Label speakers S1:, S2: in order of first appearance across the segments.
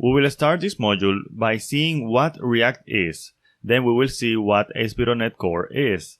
S1: We will start this module by seeing what React is. Then we will see what ASP.NET Core is.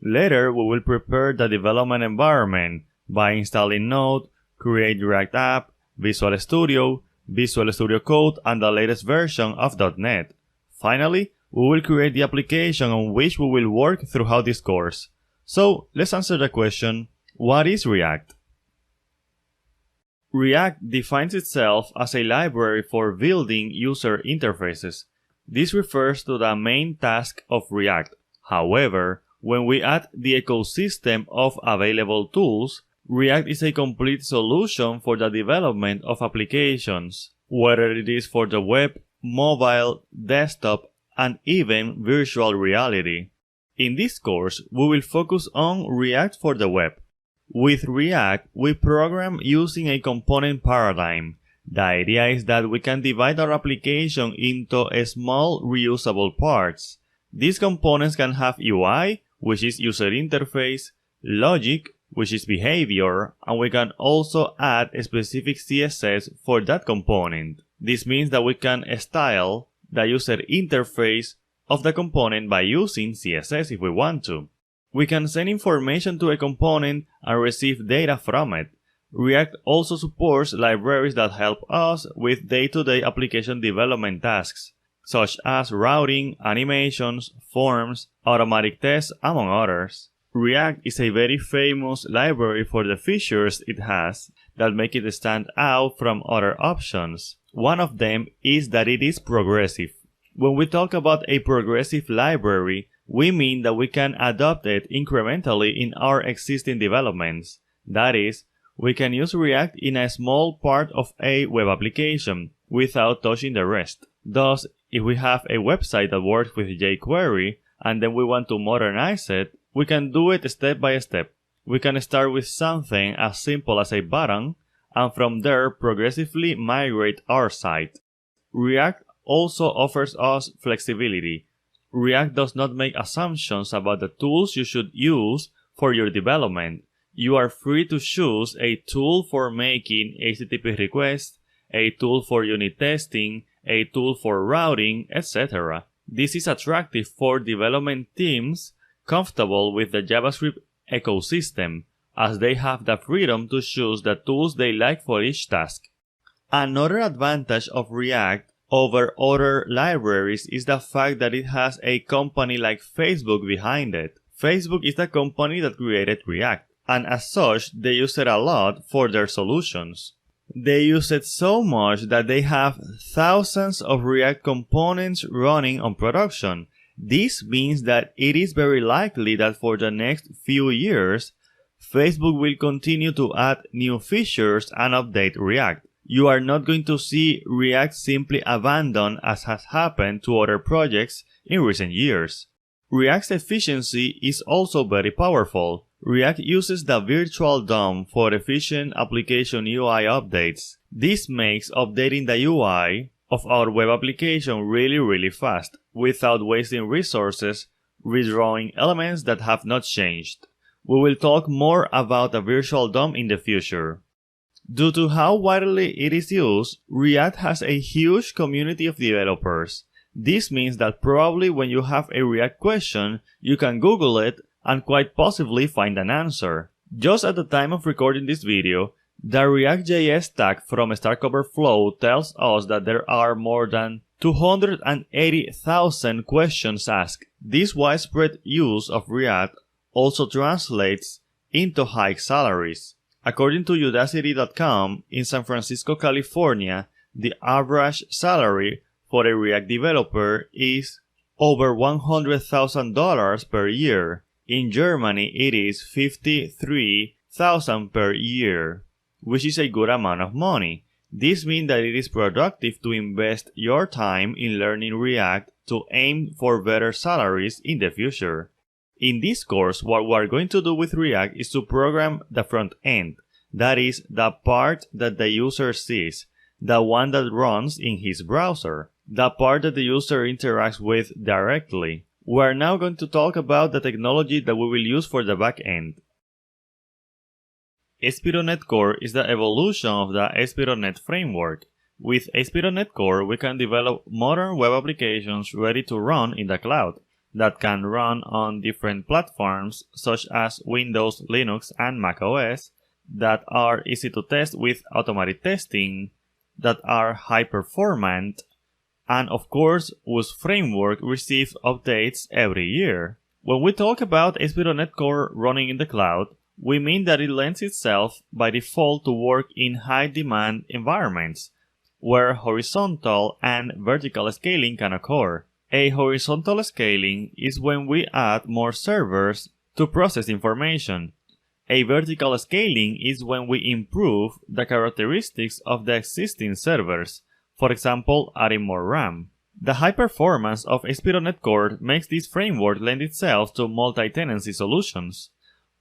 S1: Later, we will prepare the development environment by installing Node, create React App, Visual Studio, Visual Studio Code, and the latest version of .NET. Finally, we will create the application on which we will work throughout this course. So, let's answer the question, what is React? React defines itself as a library for building user interfaces. This refers to the main task of React. However, when we add the ecosystem of available tools, React is a complete solution for the development of applications, whether it is for the web, mobile, desktop, and even virtual reality. In this course, we will focus on React for the web. With React, we program using a component paradigm. The idea is that we can divide our application into small reusable parts. These components can have UI, which is user interface, logic, which is behavior, and we can also add a specific CSS for that component. This means that we can style the user interface of the component by using CSS if we want to. We can send information to a component and receive data from it. React also supports libraries that help us with day-to-day application development tasks, such as routing, animations, forms, automatic tests, among others. React is a very famous library for the features it has that make it stand out from other options. One of them is that it is progressive. When we talk about a progressive library, we mean that we can adopt it incrementally in our existing developments. That is, we can use React in a small part of a web application without touching the rest. Thus, if we have a website that works with jQuery and then we want to modernize it, we can do it step by step. We can start with something as simple as a button and from there progressively migrate our site. React also offers us flexibility. React does not make assumptions about the tools you should use for your development. You are free to choose a tool for making HTTP requests, a tool for unit testing, a tool for routing, etc. This is attractive for development teams comfortable with the JavaScript ecosystem, as they have the freedom to choose the tools they like for each task. Another advantage of React over other libraries is the fact that it has a company like Facebook behind it. Facebook is the company that created React, and as such, they use it a lot for their solutions. They use it so much that they have thousands of React components running on production. This means that it is very likely that for the next few years, Facebook will continue to add new features and update React. You are not going to see React simply abandoned as has happened to other projects in recent years. React's efficiency is also very powerful. React uses the virtual DOM for efficient application UI updates. This makes updating the UI of our web application really fast, without wasting resources redrawing elements that have not changed. We will talk more about the virtual DOM in the future. Due to how widely it is used, React has a huge community of developers. This means that probably when you have a React question, you can Google it and quite possibly find an answer. Just at the time of recording this video, the React.js tag from Stack Overflow tells us that there are more than 280,000 questions asked. This widespread use of React also translates into high salaries. According to Udacity.com, in San Francisco, California, the average salary for a React developer is over $100,000 per year. In Germany, it is $53,000 per year, which is a good amount of money. This means that it is productive to invest your time in learning React to aim for better salaries in the future. In this course, what we are going to do with React is to program the front end. That is, the part that the user sees, the one that runs in his browser, the part that the user interacts with directly. We are now going to talk about the technology that we will use for the back end. ASP.NET Core is the evolution of the ASP.NET framework. With ASP.NET Core, we can develop modern web applications ready to run in the cloud that can run on different platforms such as Windows, Linux, and macOS, that are easy to test with automatic testing, that are high performant, and of course whose framework receives updates every year. When we talk about ASP.NET Core running in the cloud, we mean that it lends itself by default to work in high-demand environments, where horizontal and vertical scaling can occur. A horizontal scaling is when we add more servers to process information. A vertical scaling is when we improve the characteristics of the existing servers, for example, adding more RAM. The high performance of ASP.NET Core makes this framework lend itself to multi-tenancy solutions.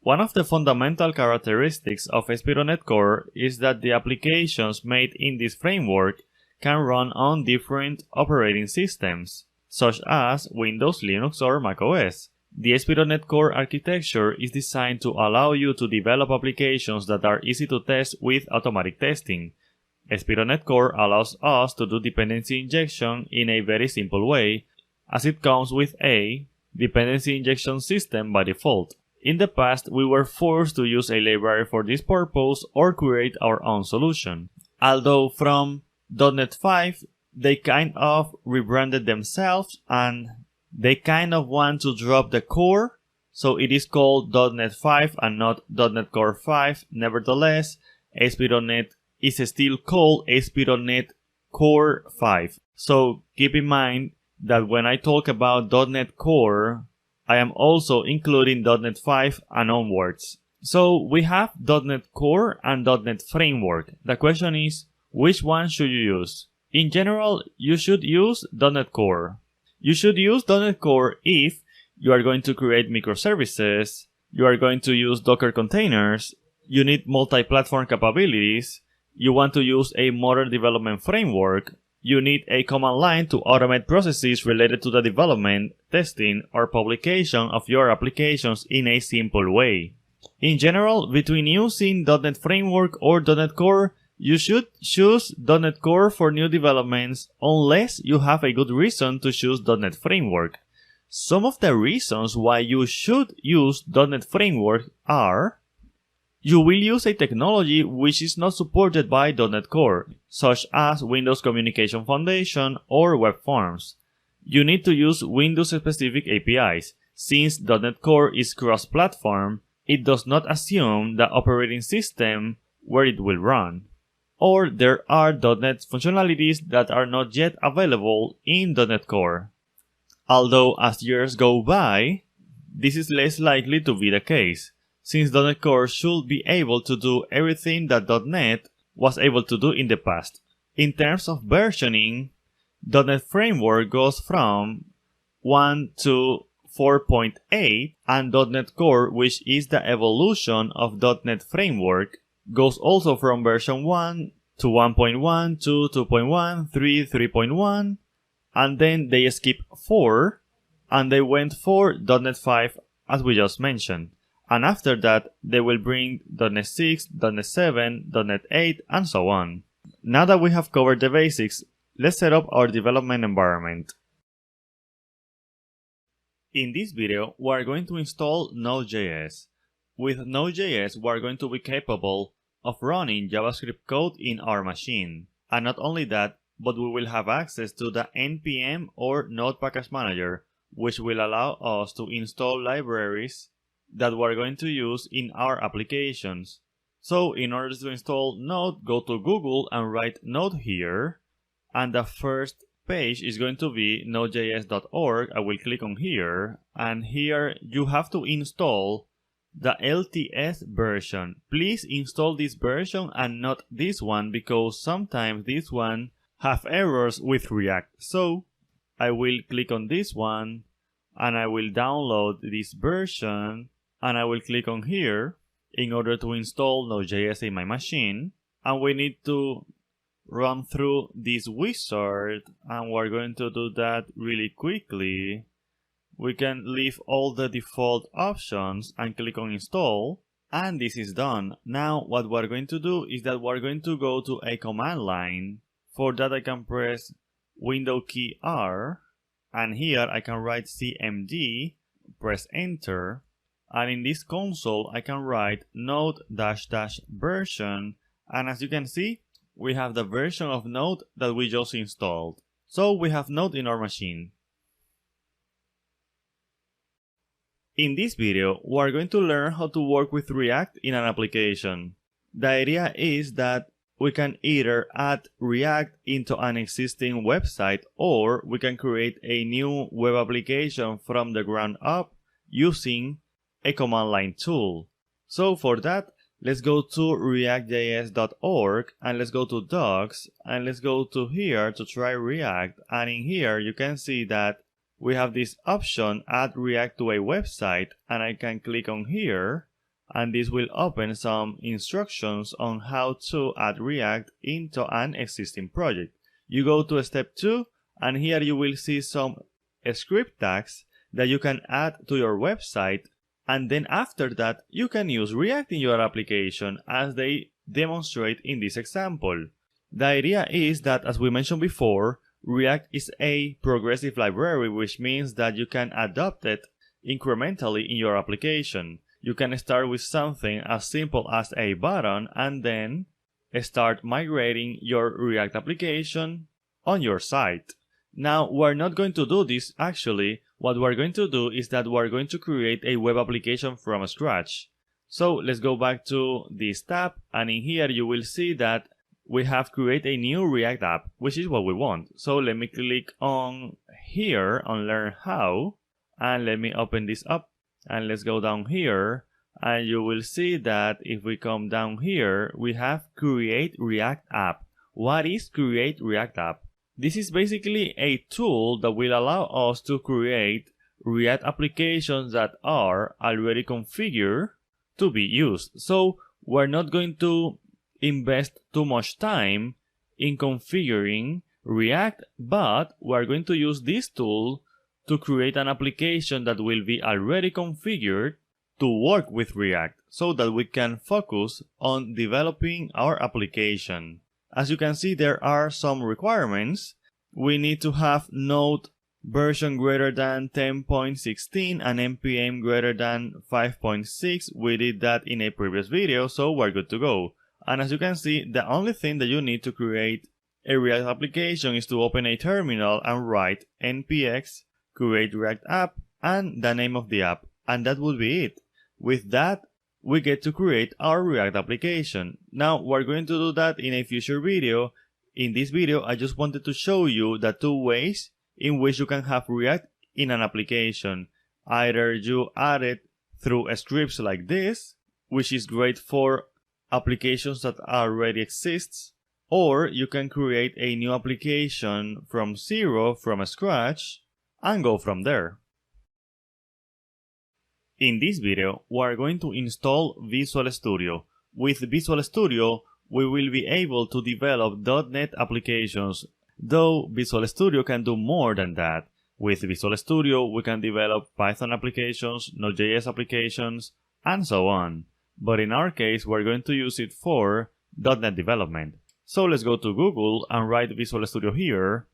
S1: One of the fundamental characteristics of ASP.NET Core is that the applications made in this framework can run on different operating systems, such as Windows, Linux, or macOS. The ASP.NET Core architecture is designed to allow you to develop applications that are easy to test with automatic testing. ASP.NET Core allows us to do dependency injection in a very simple way, as it comes with a dependency injection system by default. In the past, we were forced to use a library for this purpose or create our own solution. Although from .NET 5, they kind of rebranded themselves and they kind of want to drop the core, so it is called .NET 5 and not .NET Core 5. Nevertheless, ASP.NET is still called ASP.NET Core 5. So keep in mind that when I talk about .NET Core, I am also including .NET 5 and onwards. So we have .NET Core and .NET Framework. The question is, which one should you use? In general, you should use .NET Core. You should use .NET Core if you are going to create microservices, you are going to use Docker containers, you need multi-platform capabilities, you want to use a modern development framework, you need a command line to automate processes related to the development, testing, or publication of your applications in a simple way. In general, between using .NET Framework or .NET Core, you should choose .NET Core for new developments unless you have a good reason to choose .NET Framework. Some of the reasons why you should use .NET Framework are: you will use a technology which is not supported by .NET Core, such as Windows Communication Foundation or Web Forms. You need to use Windows-specific APIs. Since .NET Core is cross-platform, it does not assume the operating system where it will run. Or there are .NET functionalities that are not yet available in .NET Core. Although as years go by, this is less likely to be the case, since .NET Core should be able to do everything that .NET was able to do in the past. In terms of versioning, .NET Framework goes from 1 to 4.8, and .NET Core, which is the evolution of .NET Framework, goes also from version 1 to 1.1, 2, 2.1, 3, 3.1, and then they skip 4, and they went for .NET 5 as we just mentioned. And after that, they will bring .NET 6, .NET 7, .NET 8, and so on. Now that we have covered the basics, let's set up our development environment. In this video, we are going to install Node.js. With Node.js, we are going to be capable of running JavaScript code in our machine. And not only that, but we will have access to the NPM or Node Package Manager, which will allow us to install libraries that we are going to use in our applications. So in order to install Node, go to Google and write Node here, and the first page is going to be nodejs.org. I will click on here, and here you have to install the LTS version. Please install this version and not this one, because sometimes this one have errors with React. So I will click on this one and I will download this version, and I will click on here in order to install Node.js in my machine. And we need to run through this wizard, and we're going to do that really quickly. We can leave all the default options and click on install, and this is done. Now what we're going to do is that we're going to go to a command line For that I can press Window key R, and here I can write CMD, press enter, and in this console I can write Node-version, and as you can see, we have the version of Node that we just installed. So we have Node in our machine. In this video, we are going to learn how to work with React in an application. The idea is that we can either add React into an existing website, or we can create a new web application from the ground up using a command line tool. So for that, let's go to reactjs.org and let's go to docs and let's go to here to try React, and in here you can see that we have this option, add React to a website, and I can click on here and this will open some instructions on how to add React into an existing project. You go to step 2 and here you will see some script tags that you can add to your website, and then after that you can use React in your application as they demonstrate in this example. The idea is that, as we mentioned before, React is a progressive library, which means that you can adopt it incrementally in your application. You can start with something as simple as a button and then start migrating your React application on your site. Now, we're not going to do this actually. What we're going to do is that we're going to create a web application from scratch. So let's go back to this tab, and in here you will see that we have created a new React app, which is what we want. So let me click on here on Learn How, and let me open this up, and let's go down here, and you will see that if we come down here, we have Create React App. What is Create React App? This is basically a tool that will allow us to create React applications that are already configured to be used. So we're not going to invest too much time in configuring React, but we're going to use this tool to create an application that will be already configured to work with React so that we can focus on developing our application. As you can see, there are some requirements. We need to have Node version greater than 10.16 and NPM greater than 5.6. We did that in a previous video, so we're good to go. And as you can see, the only thing that you need to create a React application is to open a terminal and write npx create React app and the name of the app, and that would be it. With that, we get to create our React application. Now we're going to do that in a future video. In this video, I just wanted to show you the two ways in which you can have React in an application. Either you add it through scripts like this, which is great for applications that already exist, or you can create a new application from zero, from scratch, and go from there. In this video, we are going to install Visual Studio. With Visual Studio, we will be able to develop .NET applications, though Visual Studio can do more than that. With Visual Studio, we can develop Python applications, Node.js applications, and so on. But in our case, we're going to use it for .NET development. So let's go to Google and write Visual Studio here,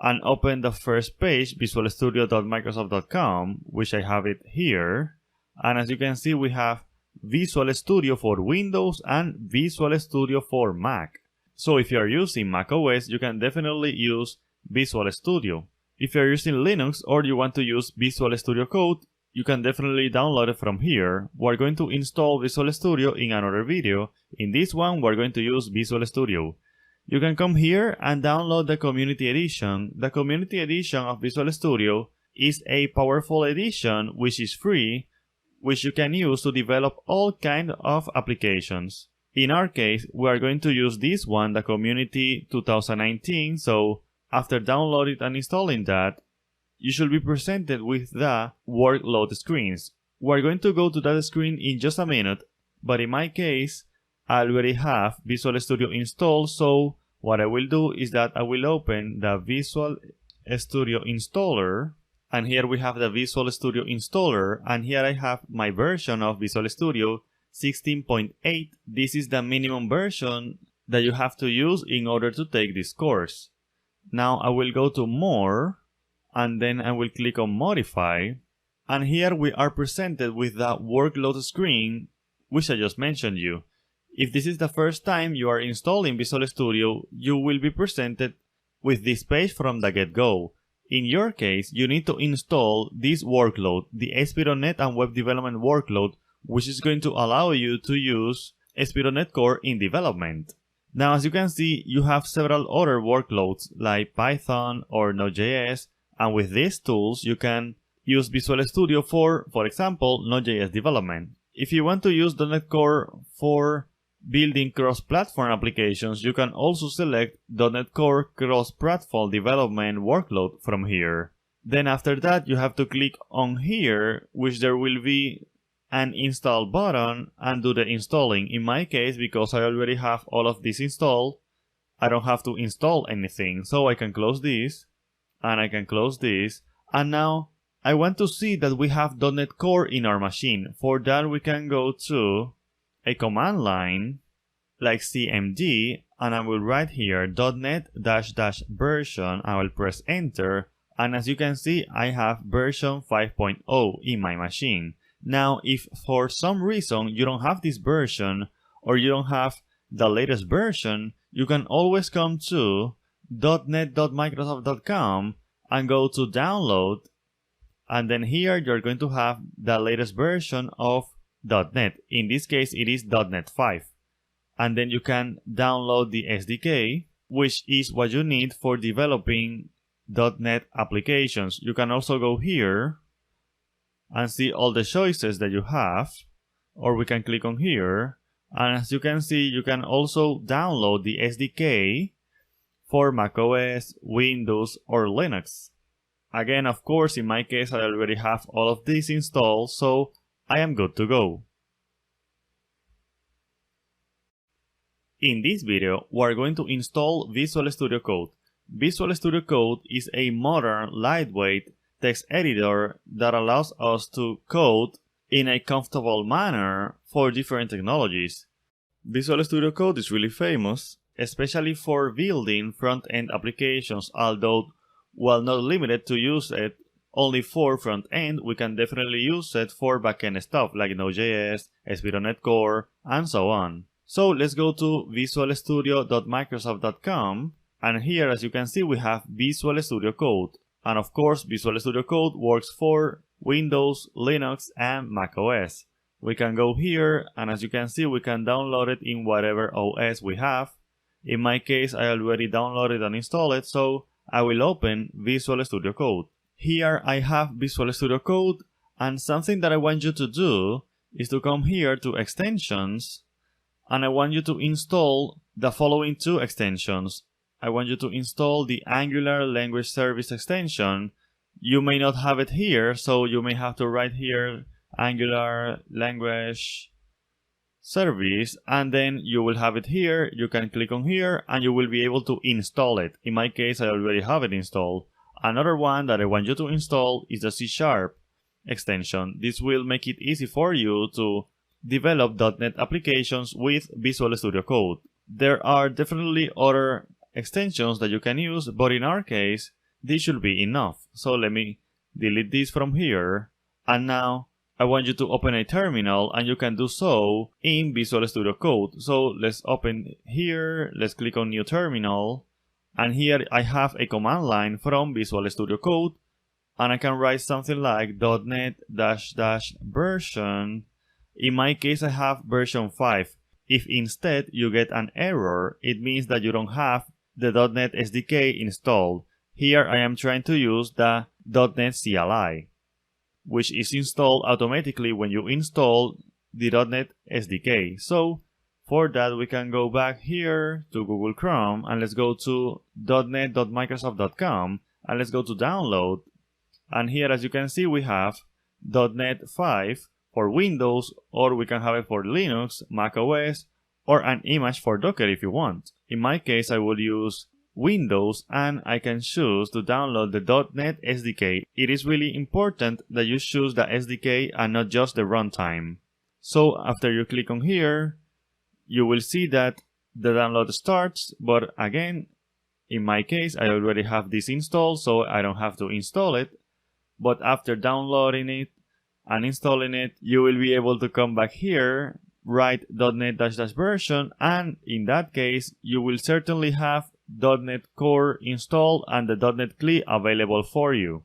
S1: and open the first page, visualstudio.microsoft.com, which I have it here. And as you can see, we have Visual Studio for Windows and Visual Studio for Mac. So if you are using Mac OS, you can definitely use Visual Studio. If you are using Linux or you want to use Visual Studio Code, you can definitely download it from here. We're going to install Visual Studio in another video. In this one, we're going to use Visual Studio. You can come here and download the Community Edition. The Community Edition of Visual Studio is a powerful edition which is free, which you can use to develop all kinds of applications. In our case, we are going to use this one, the Community 2019, so after downloading and installing that, you should be presented with the workload screens. We're going to go to that screen in just a minute, but in my case, I already have Visual Studio installed, so what I will do is that I will open the Visual Studio installer, and here we have the Visual Studio installer, and here I have my version of Visual Studio 16.8. This is the minimum version that you have to use in order to take this course. Now I will go to More, and then I will click on Modify, and here we are presented with the workload screen which I just mentioned you. If this is the first time you are installing Visual Studio, you will be presented with this page from the get-go. In your case, you need to install this workload, the ASP.NET and Web Development workload, which is going to allow you to use ASP.NET Core in development. Now, as you can see, you have several other workloads like Python or Node.js, and with these tools, you can use Visual Studio for example, Node.js development. If you want to use .NET Core for building cross-platform applications, you can also select .NET Core cross-platform development workload from here. Then after that, you have to click on here, which there will be an install button, and do the installing. In my case, because I already have all of this installed, I don't have to install anything. So I can close this, and I can close this, and now I want to see that we have .NET Core in our machine. For that, we can go to a command line like cmd, and I will write here .NET-version. I will press enter, and as you can see, I have version 5.0 in my machine. Now, if for some reason you don't have this version, or you don't have the latest version, you can always come to .NET.Microsoft.com and go to download, and then here you're going to have the latest version of .NET. In this case, it is .NET 5. And then you can download the SDK, which is what you need for developing .NET applications. You can also go here and see all the choices that you have, or we can click on here, and as you can see, you can also download the SDK for macOS, Windows, or Linux. Again, of course, in my case, I already have all of these installed, so I am good to go. In this video, we are going to install Visual Studio Code. Visual Studio Code is a modern, lightweight text editor that allows us to code in a comfortable manner for different technologies. Visual Studio Code is really famous, especially for building front-end applications, although while not limited to use it only for front-end, we can definitely use it for back-end stuff like Node.js, ASP.NET Core, and so on. So let's go to visualstudio.microsoft.com, and here, as you can see, we have Visual Studio Code. And of course, Visual Studio Code works for Windows, Linux, and macOS. We can go here, and as you can see, we can download it in whatever OS we have. In my case, I already downloaded and installed it, so I will open Visual Studio Code. Here I have Visual Studio Code, and something that I want you to do is to come here to Extensions, and I want you to install the following two extensions. I want you to install the Angular Language Service extension. You may not have it here, so you may have to write here Angular Language Service, and then you will have it here. You can click on here and you will be able to install it. In my case, I already have it installed. Another one that I want you to install is the C# extension. This will make it easy for you to develop .NET applications with Visual Studio Code. There are definitely other extensions that you can use, but in our case, this should be enough. So let me delete this from here, and now I want you to open a terminal, and you can do so in Visual Studio Code. So let's open here, let's click on New Terminal, and here I have a command line from Visual Studio Code, and I can write something like .NET-version. In my case, I have version 5. If instead you get an error, it means that you don't have the .NET SDK installed. Here I am trying to use the .NET CLI, which is installed automatically when you install the .NET SDK. So for that, we can go back here to Google Chrome, and let's go to .NET.Microsoft.com, and let's go to download. And here, as you can see, we have .NET 5 for Windows, or we can have it for Linux, macOS, or an image for Docker if you want. In my case, I will use Windows, and I can choose to download the .NET SDK. It is really important that you choose the SDK and not just the runtime. So after you click on here, you will see that the download starts, but again, in my case, I already have this installed, so I don't have to install it. But after downloading it and installing it, you will be able to come back here, write .NET -- version, and in that case, you will certainly have .NET Core installed and the .NET CLI available for you.